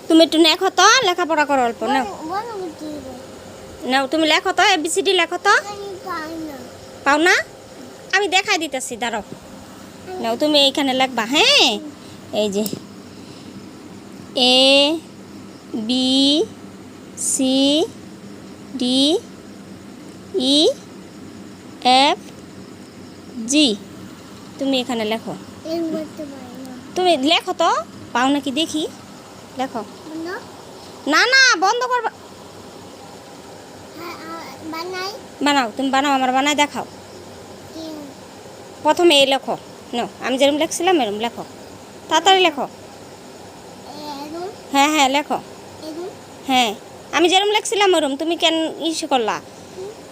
তুমি একটু লেখো তো, লেখাপড়া করো অল্প। নাও নাও, তুমি লেখো তো, ABCD লেখো তো। পাও না? আমি দেখাই দিতেছি, দাঁড়াও। নাও, তুমি এইখানে লিখবা। হ্যাঁ, এই যে ABCD EFG তুমি এখানে লেখো। তুমি লেখো তো, পাও নাকি দেখি। লেখো। না না, বন্ধ করবা। বানাও, তুমি বানাও, আমার বানাই দেখাও। প্রথমে এই লেখো। নাও, আমি যেরকম লেখছিলাম এরকম লেখো, তাড়াতাড়ি লেখো। হ্যাঁ হ্যাঁ লেখো। হ্যাঁ, আমি যেরকম লেখছিলাম ওরম। তুমি কেন ইসে করলা?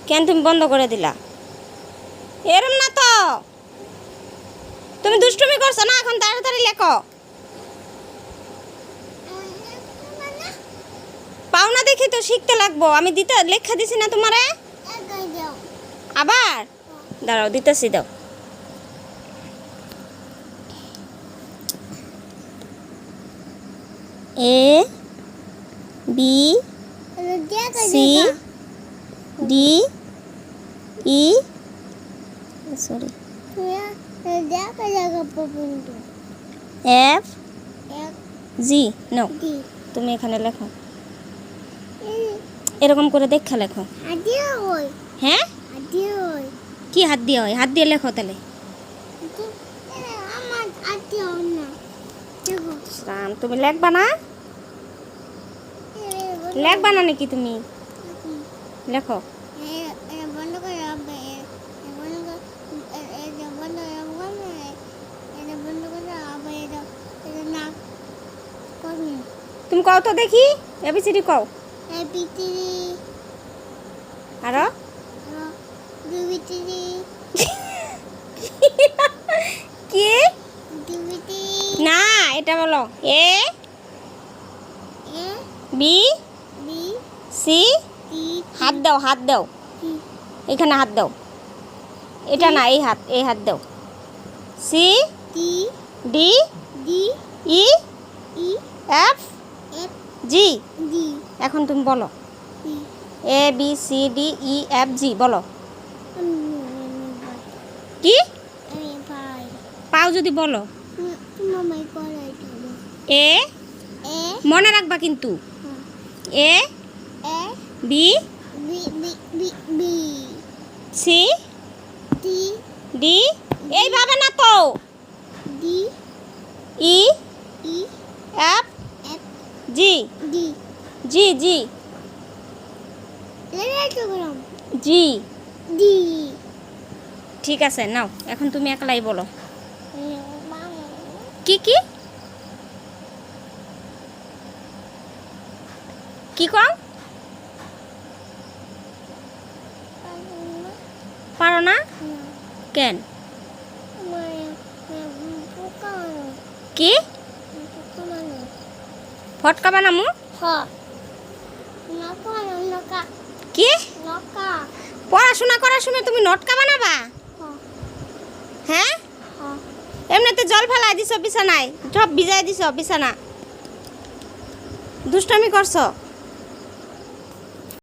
কেন তুমি বন্ধ করে দিলা? এরম না তো, তুমি দুষ্টুমি করছো না। এখন তাড়াতাড়ি লেখো। পাও না দেখি তো, শিখতে লাগবো। আমি দিতে লেখা দিছি না তোমারে। আবার দাঁড়াও, দিতেছি, দাও। ABCD সরি FG নো, তুমি এখানে লেখো। এরকম করে দেখা লেখো। হ্যাঁ, কি হাত দিয়ে হয়? হাত দিয়ে লেখো তাহলে। তুমি লেখবা না? লেখবা না নাকি তুমি? লেখো। তুমি কও তো দেখি, ABCD কও। আরো কি না, এটা বলো। ABCD হাত দাও, হাত দাও, এখানে হাত দাও। এটা না, এই হাত দাও। CDEFG এখন তুমি বলো। ABCDEFG বলো। কি পাও যদি বলো। এ মনে রাখবা কিন্তু। ABCD এইভাবে না তো। EFG জি। ঠিক আছে, নাও এখন তুমি একলাই বলো। কি কি কি কও? পারো না কেন? কি ফটকা বানামু? কি পড়াশোনা করার সময় তুমি নটকা বানাবা? হ্যাঁ, এমনিতে জল ফেলাই দিছ বিছানায়, সব ভিজাই দিছ বিছানা। দুষ্টামি করছো।